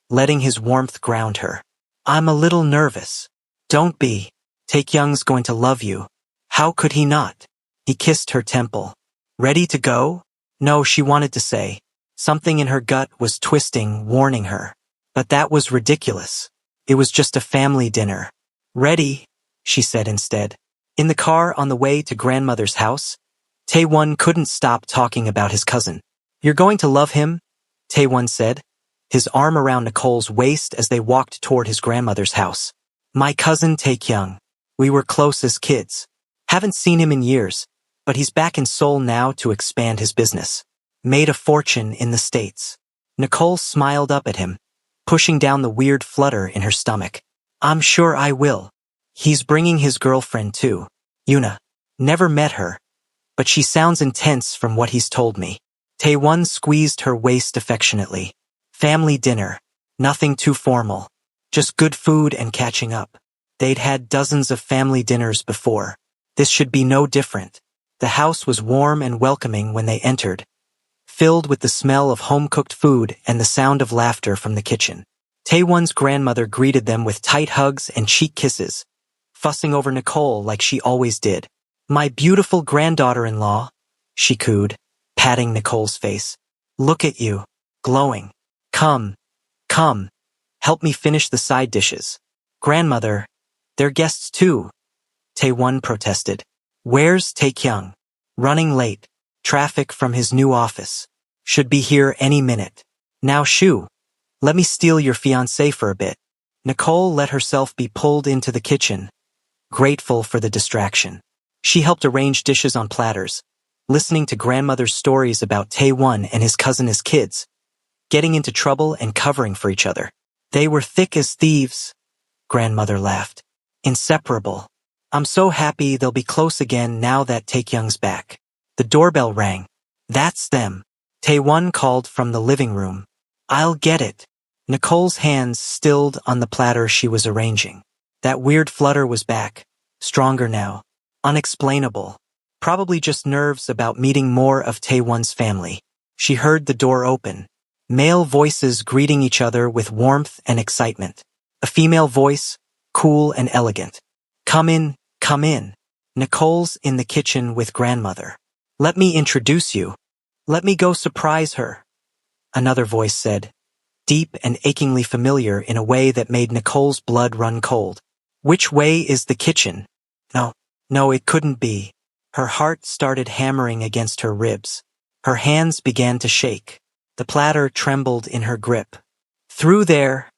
letting his warmth ground her. I'm a little nervous. Don't be. Taekyung's going to love you. How could he not? He kissed her temple. Ready to go? No, she wanted to say. Something in her gut was twisting, warning her. But that was ridiculous. It was just a family dinner. Ready, she said instead. In the car on the way to grandmother's house, Taewon couldn't stop talking about his cousin. You're going to love him, Taewon said, his arm around Nicole's waist as they walked toward his grandmother's house. My cousin Taekyung. We were close as kids. Haven't seen him in years, but he's back in Seoul now to expand his business. Made a fortune in the States. Nicole smiled up at him, pushing down the weird flutter in her stomach. I'm sure I will. He's bringing his girlfriend too, Yuna. Never met her, but she sounds intense from what he's told me. Taewon squeezed her waist affectionately. Family dinner. Nothing too formal. Just good food and catching up. They'd had dozens of family dinners before. This should be no different. The house was warm and welcoming when they entered, filled with the smell of home-cooked food and the sound of laughter from the kitchen. Taewon's grandmother greeted them with tight hugs and cheek kisses, fussing over Nicole like she always did. My beautiful granddaughter-in-law, she cooed, patting Nicole's face. Look at you, glowing. Come, help me finish the side dishes. Grandmother, they're guests too, Taewon protested. Where's Taekyung? Running late. Traffic from his new office. Should be here any minute. Now shoo, let me steal your fiancé for a bit. Nicole let herself be pulled into the kitchen, grateful for the distraction. She helped arrange dishes on platters, listening to grandmother's stories about Taewon and his cousin as kids, getting into trouble and covering for each other. They were thick as thieves, grandmother laughed. Inseparable. I'm so happy they'll be close again now that Taekyung's back. The doorbell rang. That's them. Taewon called from the living room. I'll get it. Nicole's hands stilled on the platter she was arranging. That weird flutter was back, stronger now, unexplainable. Probably just nerves about meeting more of Taewon's family. She heard the door open. Male voices greeting each other with warmth and excitement. A female voice, cool and elegant. Come in, come in. Nicole's in the kitchen with grandmother. Let me introduce you. Let me go surprise her. Another voice said, deep and achingly familiar in a way that made Nicole's blood run cold. Which way is the kitchen? No, it couldn't be. Her heart started hammering against her ribs. Her hands began to shake. The platter trembled in her grip. Through there,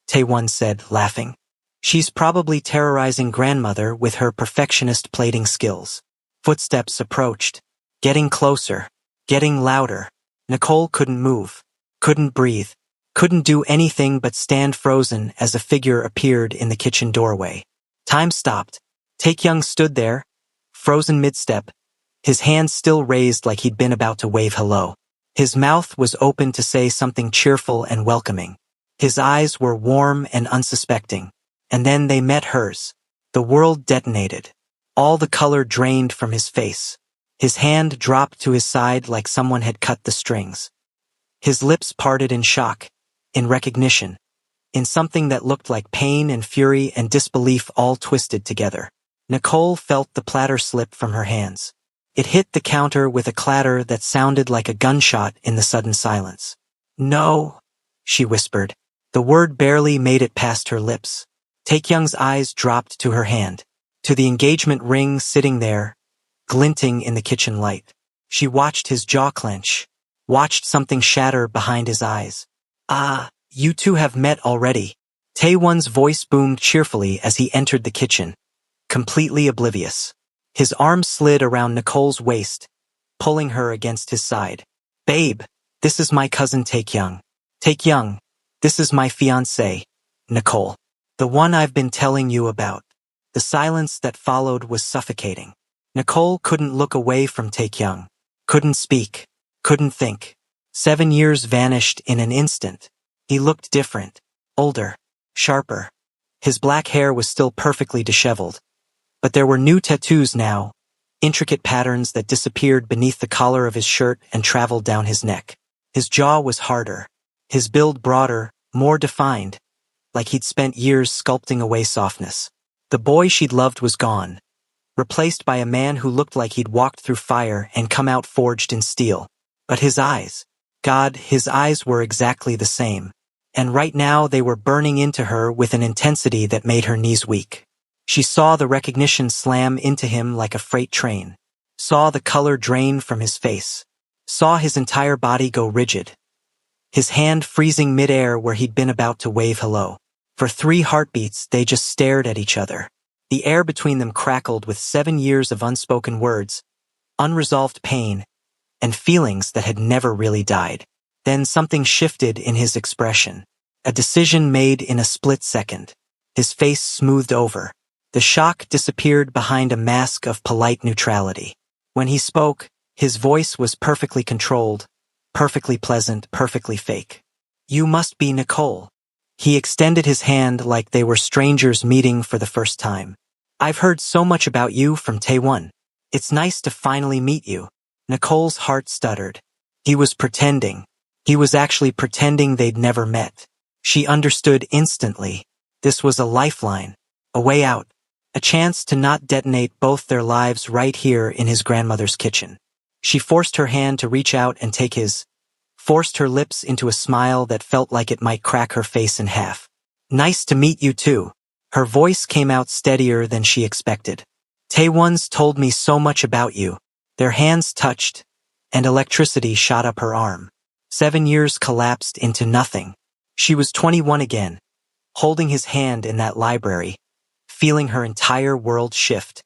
Taewon said, laughing. She's probably terrorizing grandmother with her perfectionist plating skills. Footsteps approached, getting closer, getting louder. Nicole couldn't move, couldn't breathe, couldn't do anything but stand frozen as a figure appeared in the kitchen doorway. Time stopped. Taekyung stood there, frozen mid-step, his hands still raised like he'd been about to wave hello. His mouth was open to say something cheerful and welcoming. His eyes were warm and unsuspecting. And then they met hers. The world detonated. All the color drained from his face. His hand dropped to his side like someone had cut the strings. His lips parted in shock, in recognition, in something that looked like pain and fury and disbelief all twisted together. Nicole felt the platter slip from her hands. It hit the counter with a clatter that sounded like a gunshot in the sudden silence. No, she whispered. The word barely made it past her lips. Taekyung's eyes dropped to her hand, to the engagement ring sitting there, glinting in the kitchen light. She watched his jaw clench, watched something shatter behind his eyes. Ah, you two have met already. Taewon's voice boomed cheerfully as he entered the kitchen, completely oblivious. His arm slid around Nicole's waist, pulling her against his side. Babe, this is my cousin Taekyung. Taekyung, this is my fiancé, Nicole. The one I've been telling you about. The silence that followed was suffocating. Nicole couldn't look away from Taekyung, couldn't speak, couldn't think. 7 years vanished in an instant. He looked different, older, sharper. His black hair was still perfectly disheveled. But there were new tattoos now, intricate patterns that disappeared beneath the collar of his shirt and traveled down his neck. His jaw was harder, his build broader, more defined, like he'd spent years sculpting away softness. The boy she'd loved was gone, replaced by a man who looked like he'd walked through fire and come out forged in steel. But his eyes, God, his eyes were exactly the same. And right now they were burning into her with an intensity that made her knees weak. She saw the recognition slam into him like a freight train, saw the color drain from his face, saw his entire body go rigid, his hand freezing midair where he'd been about to wave hello. For 3 heartbeats, they just stared at each other. The air between them crackled with 7 years of unspoken words, unresolved pain, and feelings that had never really died. Then something shifted in his expression. A decision made in a split second. His face smoothed over. The shock disappeared behind a mask of polite neutrality. When he spoke, his voice was perfectly controlled, perfectly pleasant, perfectly fake. You must be Nicole. He extended his hand like they were strangers meeting for the first time. I've heard so much about you from Taewon. It's nice to finally meet you. Nicole's heart stuttered. He was pretending. He was actually pretending they'd never met. She understood instantly. This was a lifeline, a way out, a chance to not detonate both their lives right here in his grandmother's kitchen. She forced her hand to reach out and take his, forced her lips into a smile that felt like it might crack her face in half. Nice to meet you too. Her voice came out steadier than she expected. Taewon's told me so much about you. Their hands touched, and electricity shot up her arm. 7 years collapsed into nothing. She was 21 again, holding his hand in that library, feeling her entire world shift.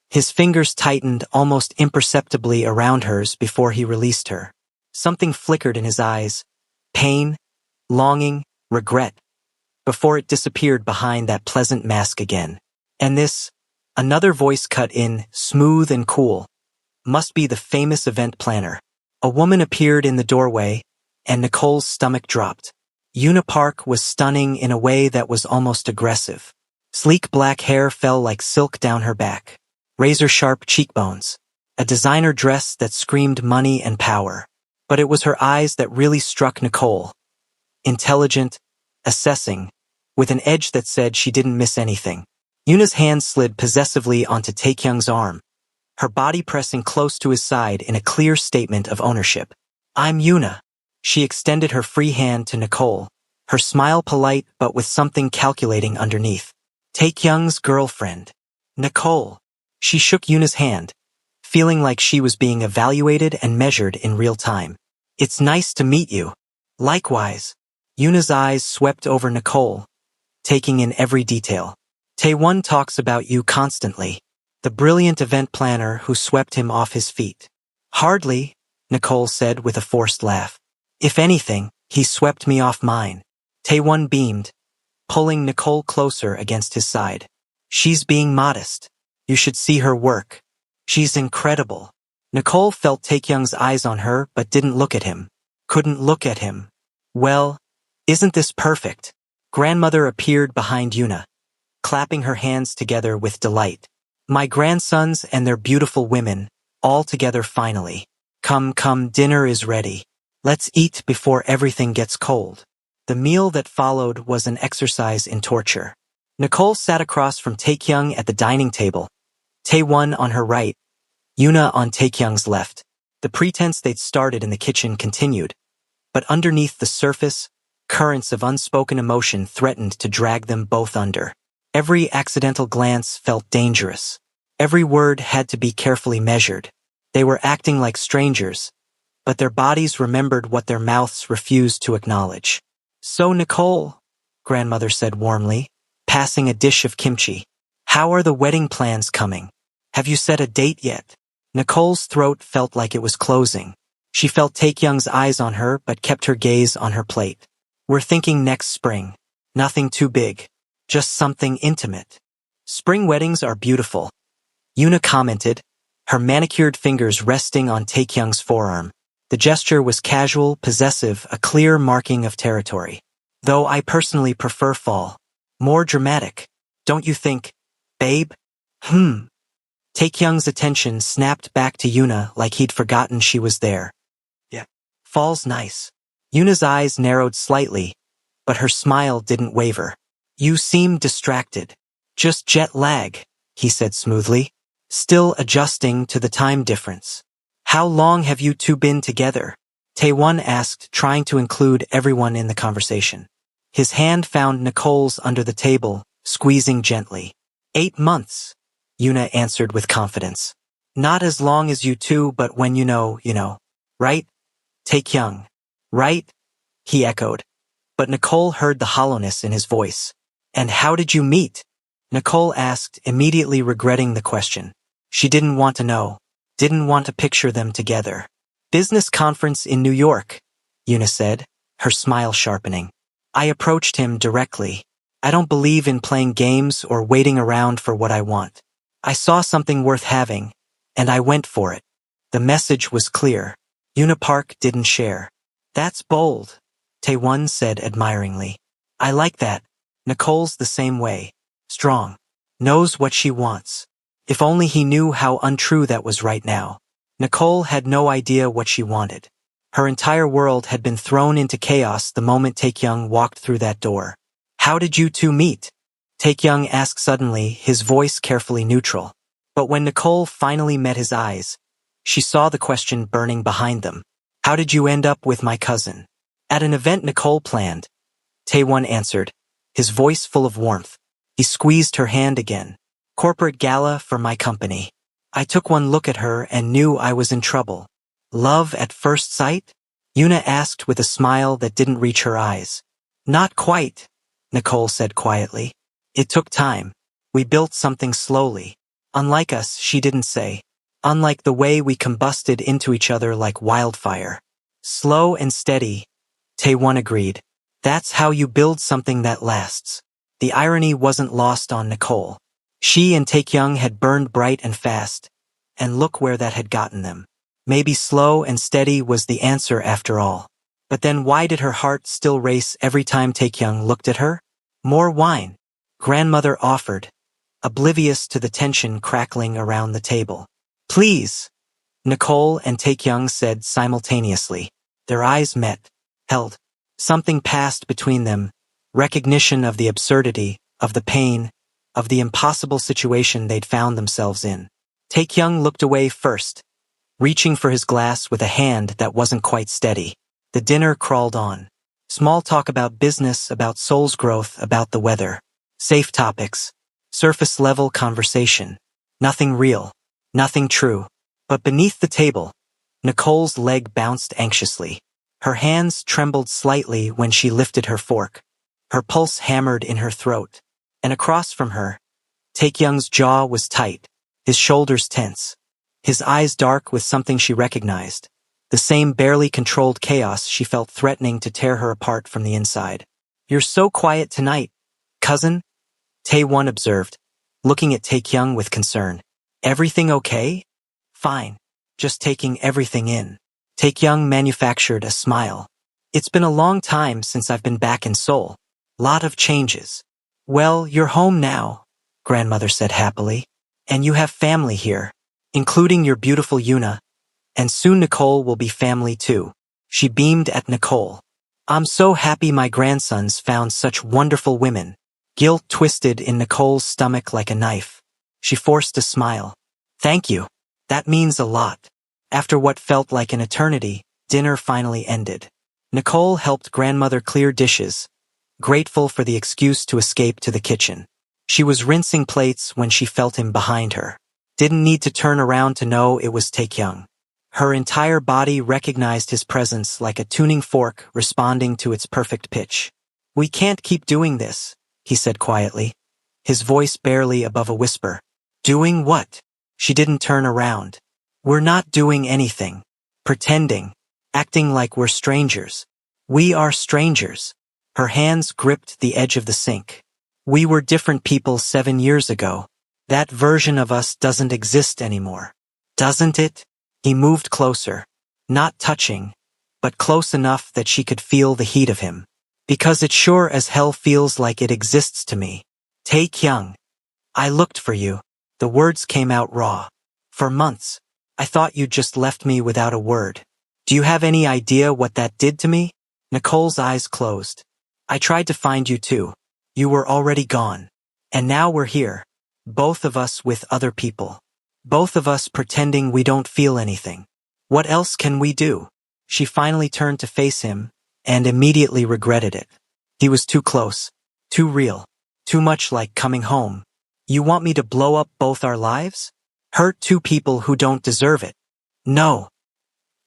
His fingers tightened almost imperceptibly around hers before he released her. Something flickered in his eyes, pain, longing, regret, before it disappeared behind that pleasant mask again. And this, another voice cut in, smooth and cool, must be the famous event planner. A woman appeared in the doorway, and Nicole's stomach dropped. Yuna Park was stunning in a way that was almost aggressive. Sleek black hair fell like silk down her back. Razor-sharp cheekbones. A designer dress that screamed money and power. But it was her eyes that really struck Nicole. Intelligent, assessing, with an edge that said she didn't miss anything. Yuna's hand slid possessively onto Taekyung's arm, her body pressing close to his side in a clear statement of ownership. I'm Yuna. She extended her free hand to Nicole, her smile polite but with something calculating underneath. Taekyung's girlfriend. Nicole. She shook Yuna's hand, feeling like she was being evaluated and measured in real time. It's nice to meet you. Likewise. Yuna's eyes swept over Nicole, taking in every detail. Taewon talks about you constantly. The brilliant event planner who swept him off his feet. Hardly, Nicole said with a forced laugh. If anything, he swept me off mine. Taewon beamed, pulling Nicole closer against his side. She's being modest. You should see her work. She's incredible. Nicole felt Taekyung's eyes on her but didn't look at him. Couldn't look at him. Well, isn't this perfect? Grandmother appeared behind Yuna, clapping her hands together with delight. My grandsons and their beautiful women, all together finally. Come, dinner is ready. Let's eat before everything gets cold. The meal that followed was an exercise in torture. Nicole sat across from Taekyung at the dining table, Taewon on her right, Yuna on Taekyung's left. The pretense they'd started in the kitchen continued, but underneath the surface, currents of unspoken emotion threatened to drag them both under. Every accidental glance felt dangerous. Every word had to be carefully measured. They were acting like strangers, but their bodies remembered what their mouths refused to acknowledge. So Nicole, grandmother said warmly, passing a dish of kimchi. How are the wedding plans coming? Have you set a date yet? Nicole's throat felt like it was closing. She felt Taekyung's eyes on her but kept her gaze on her plate. We're thinking next spring. Nothing too big. Just something intimate. Spring weddings are beautiful. Yuna commented, her manicured fingers resting on Taekyung's forearm. The gesture was casual, possessive, a clear marking of territory. Though I personally prefer fall. More dramatic. Don't you think, babe? Taekyung's attention snapped back to Yuna like he'd forgotten she was there. Yeah. Fall's nice. Yuna's eyes narrowed slightly, but her smile didn't waver. You seem distracted. Just jet lag, he said smoothly, still adjusting to the time difference. How long have you two been together? Taewon asked, trying to include everyone in the conversation. His hand found Nicole's under the table, squeezing gently. 8 months, Yuna answered with confidence. Not as long as you two, but when you know. Right? Taekyung. Right? He echoed. But Nicole heard the hollowness in his voice. And how did you meet? Nicole asked, immediately regretting the question. She didn't want to know. Didn't want to picture them together. Business conference in New York, Yuna said, her smile sharpening. I approached him directly. I don't believe in playing games or waiting around for what I want. I saw something worth having, and I went for it. The message was clear. Yuna Park didn't share. That's bold, Taewon said admiringly. I like that. Nicole's the same way. Strong. Knows what she wants. If only he knew how untrue that was right now. Nicole had no idea what she wanted. Her entire world had been thrown into chaos the moment Taekyung walked through that door. How did you two meet? Taekyung asked suddenly, his voice carefully neutral. But when Nicole finally met his eyes, she saw the question burning behind them. How did you end up with my cousin? At an event Nicole planned, Taewon answered, his voice full of warmth. He squeezed her hand again. Corporate gala for my company. I took one look at her and knew I was in trouble. Love at first sight? Yuna asked with a smile that didn't reach her eyes. Not quite, Nicole said quietly. It took time. We built something slowly. Unlike us, she didn't say. Unlike the way we combusted into each other like wildfire. Slow and steady, Taewon agreed. That's how you build something that lasts. The irony wasn't lost on Nicole. She and Taekyung had burned bright and fast, and look where that had gotten them. Maybe slow and steady was the answer after all. But then why did her heart still race every time Taekyung looked at her? More wine, grandmother offered, oblivious to the tension crackling around the table. Please, Nicole and Taekyung said simultaneously. Their eyes met, held. Something passed between them, recognition of the absurdity, of the pain, of the impossible situation they'd found themselves in. Taekyung looked away first, reaching for his glass with a hand that wasn't quite steady. The dinner crawled on. Small talk about business, about soul's growth, about the weather. Safe topics. Surface-level conversation. Nothing real. Nothing true. But beneath the table, Nicole's leg bounced anxiously. Her hands trembled slightly when she lifted her fork. Her pulse hammered in her throat. And across from her, Taekyung's jaw was tight, his shoulders tense, his eyes dark with something she recognized. The same barely controlled chaos she felt threatening to tear her apart from the inside. You're so quiet tonight, cousin, Tae-won observed, looking at Taekyung with concern. Everything okay? Fine. Just taking everything in. Taekyung manufactured a smile. It's been a long time since I've been back in Seoul. Lot of changes. Well, you're home now, grandmother said happily. And you have family here, including your beautiful Yuna. And soon Nicole will be family too. She beamed at Nicole. I'm so happy my grandsons found such wonderful women. Guilt twisted in Nicole's stomach like a knife. She forced a smile. Thank you. That means a lot. After what felt like an eternity, dinner finally ended. Nicole helped grandmother clear dishes, grateful for the excuse to escape to the kitchen. She was rinsing plates when she felt him behind her. Didn't need to turn around to know it was Taekyung. Her entire body recognized his presence like a tuning fork responding to its perfect pitch. We can't keep doing this, he said quietly, his voice barely above a whisper. Doing what? She didn't turn around. We're not doing anything. Pretending. Acting like we're strangers. We are strangers. Her hands gripped the edge of the sink. We were different people 7 years ago. That version of us doesn't exist anymore. Doesn't it? He moved closer. Not touching, but close enough that she could feel the heat of him. Because it sure as hell feels like it exists to me. Taekyung. I looked for you. The words came out raw. For months. I thought you'd just left me without a word. Do you have any idea what that did to me? Nicole's eyes closed. I tried to find you too. You were already gone. And now we're here. Both of us with other people. Both of us pretending we don't feel anything. What else can we do? She finally turned to face him, and immediately regretted it. He was too close. Too real. Too much like coming home. You want me to blow up both our lives? Hurt two people who don't deserve it? No.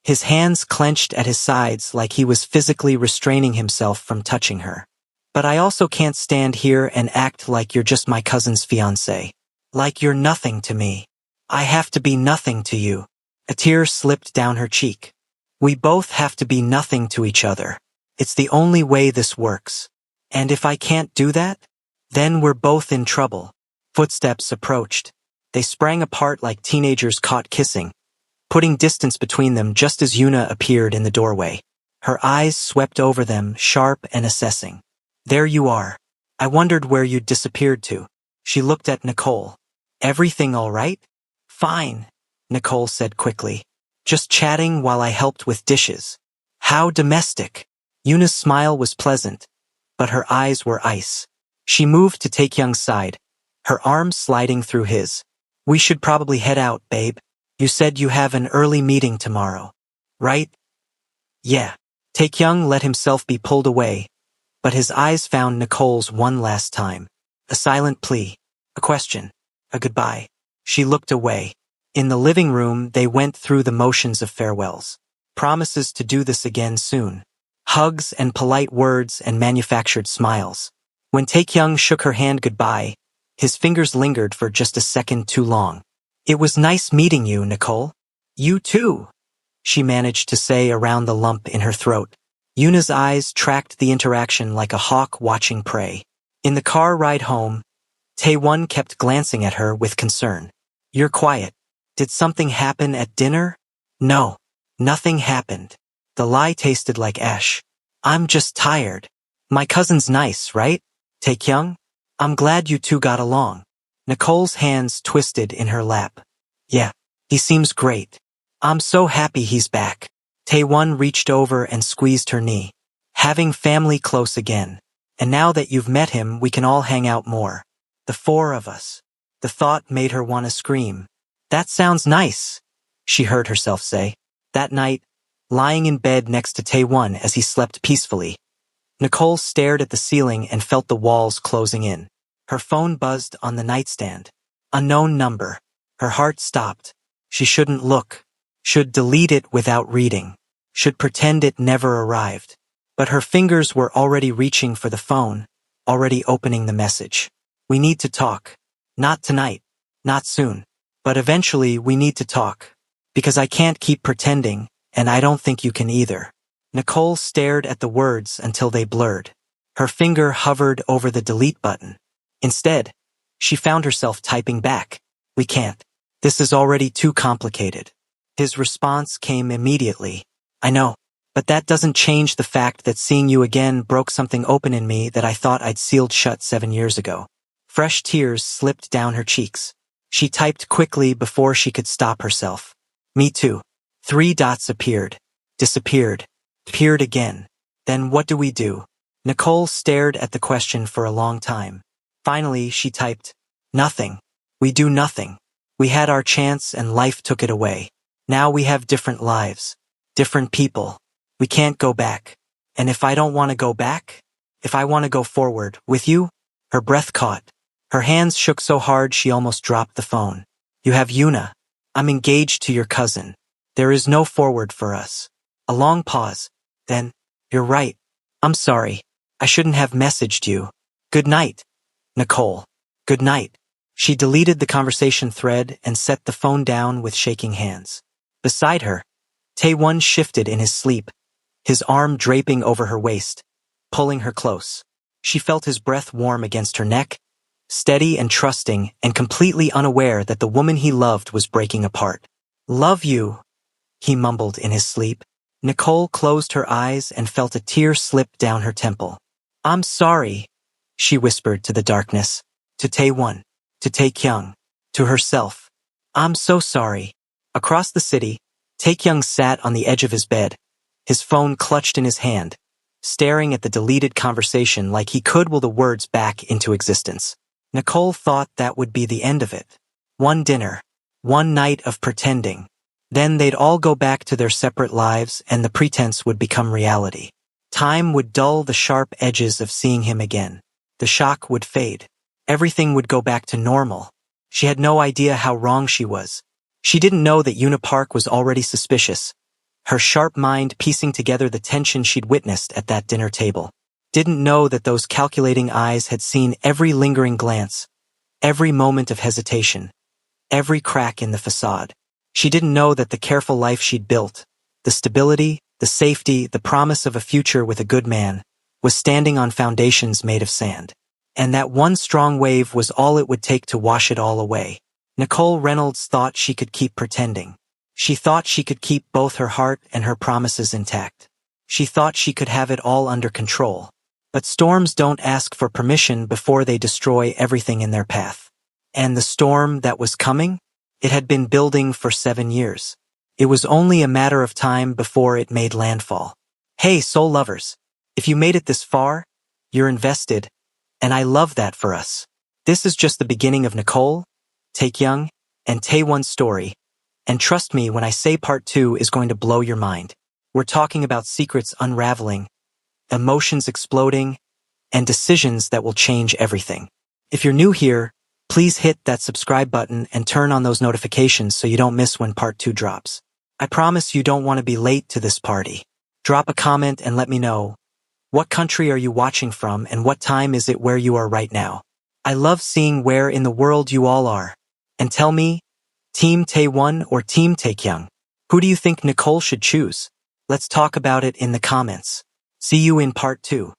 His hands clenched at his sides like he was physically restraining himself from touching her. But I also can't stand here and act like you're just my cousin's fiancé. Like you're nothing to me. I have to be nothing to you. A tear slipped down her cheek. We both have to be nothing to each other. It's the only way this works. And if I can't do that, then we're both in trouble. Footsteps approached. They sprang apart like teenagers caught kissing, putting distance between them just as Yuna appeared in the doorway. Her eyes swept over them, sharp and assessing. There you are. I wondered where you'd disappeared to. She looked at Nicole. Everything all right? Fine, Nicole said quickly. Just chatting while I helped with dishes. How domestic. Yuna's smile was pleasant, but her eyes were ice. She moved to Taekyung's side, her arms sliding through his. We should probably head out, babe. You said you have an early meeting tomorrow, right? Yeah. Taekyung let himself be pulled away, but his eyes found Nicole's one last time. A silent plea. A question. A goodbye. She looked away. In the living room, they went through the motions of farewells. Promises to do this again soon. Hugs and polite words and manufactured smiles. When Taekyung shook her hand goodbye, his fingers lingered for just a second too long. It was nice meeting you, Nicole. You too, she managed to say around the lump in her throat. Yuna's eyes tracked the interaction like a hawk watching prey. In the car ride home, Tae-won kept glancing at her with concern. You're quiet. Did something happen at dinner? No, nothing happened. The lie tasted like ash. I'm just tired. My cousin's nice, right? Taekyung? I'm glad you two got along. Nicole's hands twisted in her lap. Yeah, he seems great. I'm so happy he's back. Taewon reached over and squeezed her knee. Having family close again. And now that you've met him, we can all hang out more. The four of us. The thought made her want to scream. That sounds nice, she heard herself say. That night, lying in bed next to Taewon as he slept peacefully, Nicole stared at the ceiling and felt the walls closing in. Her phone buzzed on the nightstand. Unknown number. Her heart stopped. She shouldn't look. Should delete it without reading. Should pretend it never arrived. But her fingers were already reaching for the phone, already opening the message. We need to talk. Not tonight. Not soon. But eventually we need to talk. Because I can't keep pretending, and I don't think you can either. Nicole stared at the words until they blurred. Her finger hovered over the delete button. Instead, she found herself typing back. We can't. This is already too complicated. His response came immediately. I know. But that doesn't change the fact that seeing you again broke something open in me that I thought I'd sealed shut 7 years ago. Fresh tears slipped down her cheeks. She typed quickly before she could stop herself. Me too. 3 dots appeared. Disappeared. Appeared again. Then what do we do? Nicole stared at the question for a long time. Finally, she typed, nothing. We do nothing. We had our chance and life took it away. Now we have different lives. Different people. We can't go back. And if I don't want to go back? If I want to go forward, with you? Her breath caught. Her hands shook so hard she almost dropped the phone. You have Yuna. I'm engaged to your cousin. There is no forward for us. A long pause. Then, you're right. I'm sorry. I shouldn't have messaged you. Good night, Nicole. Good night. She deleted the conversation thread and set the phone down with shaking hands. Beside her, Taewon shifted in his sleep, his arm draping over her waist, pulling her close. She felt his breath warm against her neck, steady and trusting and completely unaware that the woman he loved was breaking apart. Love you, he mumbled in his sleep. Nicole closed her eyes and felt a tear slip down her temple. I'm sorry, she whispered to the darkness, to Taewon, to Taekyung, to herself. I'm so sorry. Across the city, Taekyung sat on the edge of his bed, his phone clutched in his hand, staring at the deleted conversation like he could will the words back into existence. Nicole thought that would be the end of it. One dinner, one night of pretending. Then they'd all go back to their separate lives and the pretense would become reality. Time would dull the sharp edges of seeing him again. The shock would fade. Everything would go back to normal. She had no idea how wrong she was. She didn't know that Yuna Park was already suspicious, her sharp mind piecing together the tension she'd witnessed at that dinner table. Didn't know that those calculating eyes had seen every lingering glance, every moment of hesitation, every crack in the facade. She didn't know that the careful life she'd built, the stability, the safety, the promise of a future with a good man, was standing on foundations made of sand. And that one strong wave was all it would take to wash it all away. Nicole Reynolds thought she could keep pretending. She thought she could keep both her heart and her promises intact. She thought she could have it all under control. But storms don't ask for permission before they destroy everything in their path. And the storm that was coming? It had been building for 7 years. It was only a matter of time before it made landfall. Hey, soul lovers. If you made it this far, you're invested, and I love that for us. This is just the beginning of Nicole, Taekyung, and Taewon's story, and trust me when I say part 2 is going to blow your mind. We're talking about secrets unraveling, emotions exploding, and decisions that will change everything. If you're new here, please hit that subscribe button and turn on those notifications so you don't miss when part 2 drops. I promise you don't want to be late to this party. Drop a comment and let me know. What country are you watching from and what time is it where you are right now? I love seeing where in the world you all are. And tell me, Team Taewon or Team Taekyung? Who do you think Nicole should choose? Let's talk about it in the comments. See you in part 2.